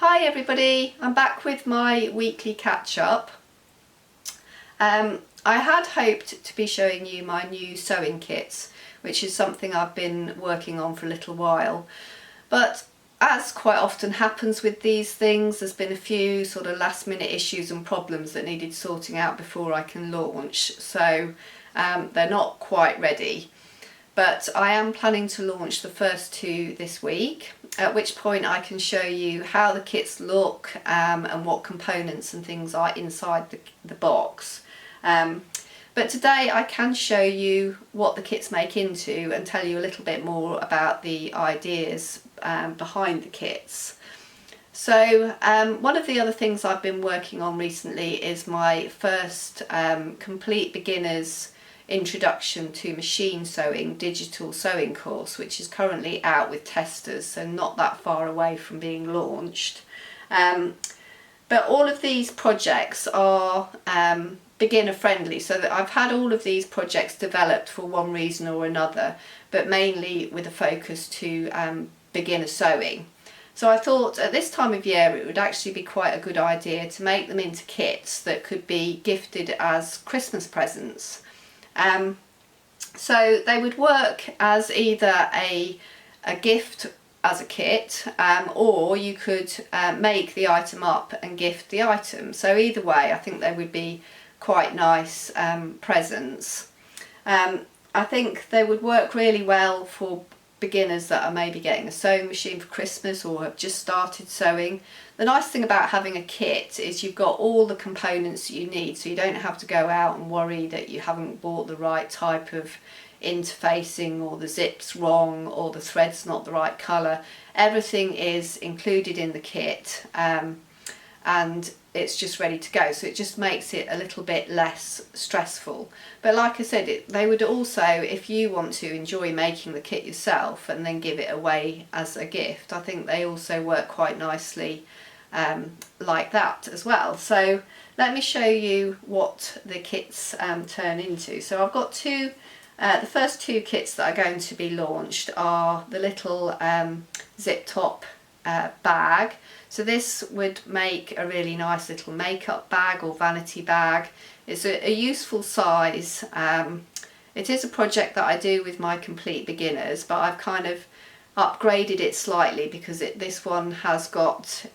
Hi everybody, I'm back with my weekly catch-up. I had hoped to be showing you my new sewing kits, which is something I've been working on for a little while, but as quite often happens with these things, there's been a few sort of last minute issues and problems that needed sorting out before I can launch, so they're not quite ready. But I am planning to launch the first two this week, at which point I can show you how the kits look and what components and things are inside the box. But today I can show you what the kits make into and tell you a little bit more about the ideas behind the kits. So one of the other things I've been working on recently is my first complete beginner's introduction to machine sewing digital sewing course, which is currently out with testers, so not that far away from being launched. But all of these projects are beginner friendly, so that I've had all of these projects developed for one reason or another, but mainly with a focus to beginner sewing. So I thought at this time of year it would actually be quite a good idea to make them into kits that could be gifted as Christmas presents. So they would work as either a gift as a kit, or you could make the item up and gift the item. So either way I think they would be quite nice presents. I think they would work really well for beginners that are maybe getting a sewing machine for Christmas or have just started sewing. The nice thing about having a kit is you've got all the components you need, so you don't have to go out and worry that you haven't bought the right type of interfacing, or the zip's wrong, or the thread's not the right colour. Everything is included in the kit and it's just ready to go, so it just makes it a little bit less stressful. But like I said, they would also, if you want to enjoy making the kit yourself and then give it away as a gift, I think they also work quite nicely like that as well. So let me show you what the kits turn into. So I've got two, the first two kits that are going to be launched are the little zip top bag. So this would make a really nice little makeup bag or vanity bag. It's a useful size. It is a project that I do with my complete beginners, but I've kind of upgraded it slightly because this one has got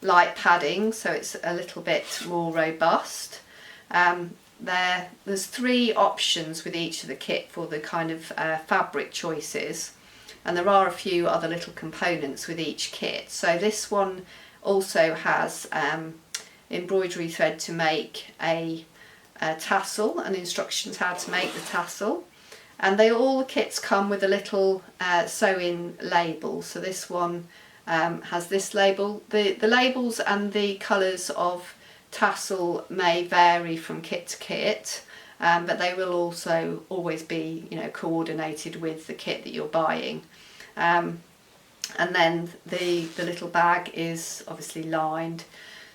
light padding, so it's a little bit more robust. There's three options with each of the kit for the kind of fabric choices. And there are a few other little components with each kit. So this one also has embroidery thread to make a tassel and instructions how to make the tassel. And all the kits come with a little sew-in label. So this one has this label. The labels and the colours of tassel may vary from kit to kit. But they will also always be, coordinated with the kit that you're buying. And then the little bag is obviously lined.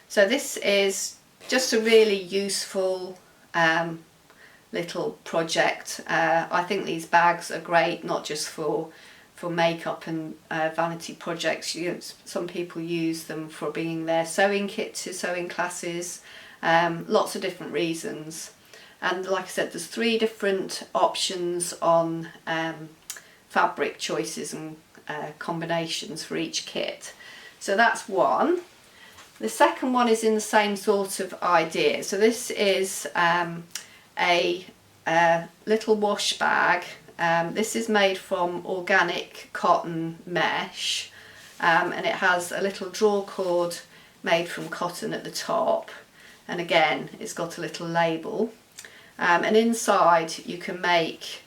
So this is just a really useful little project. I think these bags are great, not just for makeup and vanity projects. Some people use them for bringing their sewing kit to sewing classes, lots of different reasons. And like I said, there's three different options on fabric choices and combinations for each kit. So that's one. The second one is in the same sort of idea. So this is a little wash bag. This is made from organic cotton mesh, and it has a little drawer cord made from cotton at the top, and again it's got a little label. And inside you can make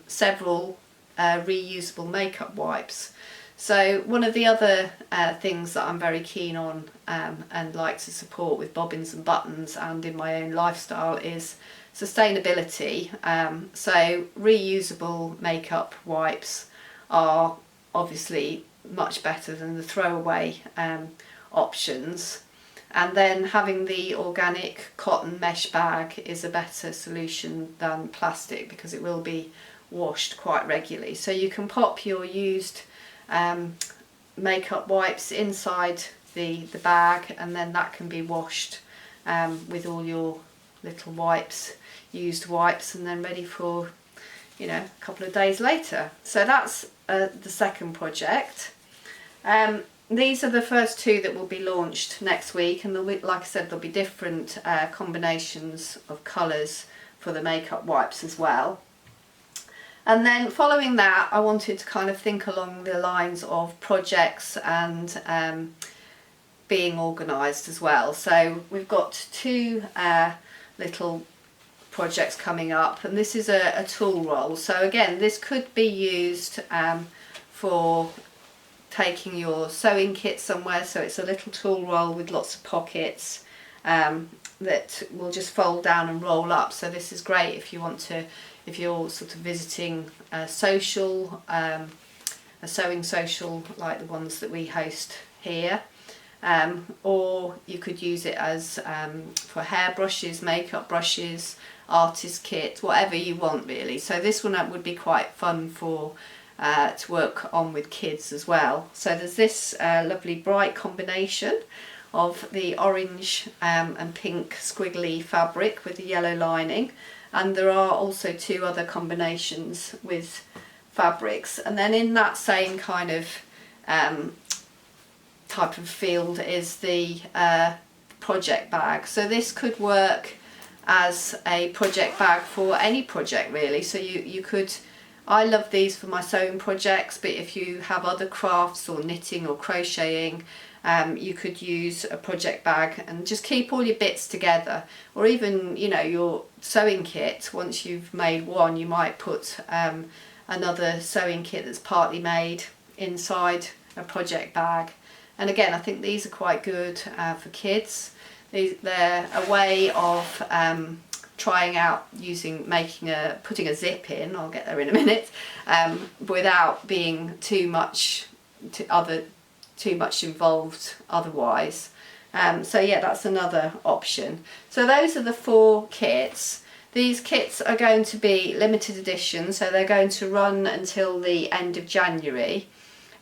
several reusable makeup wipes. So one of the other things that I'm very keen on and like to support with Bobbins and Buttons and in my own lifestyle is sustainability. So reusable makeup wipes are obviously much better than the throwaway options. And then having the organic cotton mesh bag is a better solution than plastic because it will be washed quite regularly. So you can pop your used makeup wipes inside the bag, and then that can be washed with all your little wipes, used wipes, and then ready for, you know, a couple of days later. So that's the second project. These are the first two that will be launched next week, and like I said, there'll be different combinations of colours for the makeup wipes as well. And then following that, I wanted to kind of think along the lines of projects and being organised as well. So we've got two little projects coming up, and this is a tool roll. So again, this could be used for taking your sewing kit somewhere. So it's a little tool roll with lots of pockets that will just fold down and roll up. So this is great if you want to, if you're sort of visiting a social, a sewing social like the ones that we host here. Or you could use it as for hair brushes, makeup brushes, artist kit, whatever you want really. So this one would be quite fun for to work on with kids as well. So there's this lovely bright combination of the orange and pink squiggly fabric with the yellow lining, and there are also two other combinations with fabrics. And then in that same kind of type of field is the project bag. So this could work as a project bag for any project really. So you could, I love these for my sewing projects, but if you have other crafts or knitting or crocheting, you could use a project bag and just keep all your bits together. Or even, you know, your sewing kit, once you've made one, you might put another sewing kit that's partly made inside a project bag. And again, I think these are quite good for kids. They're a way of trying out putting a zip in, I'll get there in a minute, without being too much involved otherwise. So yeah, that's another option. So those are the four kits. These kits are going to be limited edition, so they're going to run until the end of January.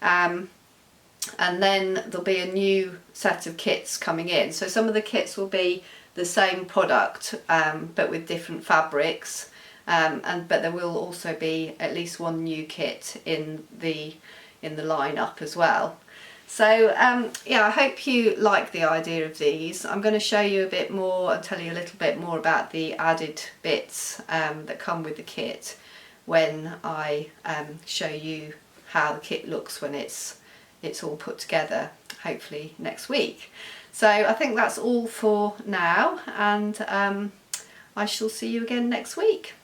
And then there'll be a new set of kits coming in. So some of the kits will be the same product but with different fabrics, but there will also be at least one new kit in the lineup as well. So yeah, I hope you like the idea of these. I'm going to show you a bit more and tell you a little bit more about the added bits that come with the kit when I show you how the kit looks when it's all put together, hopefully next week. So I think that's all for now, and I shall see you again next week.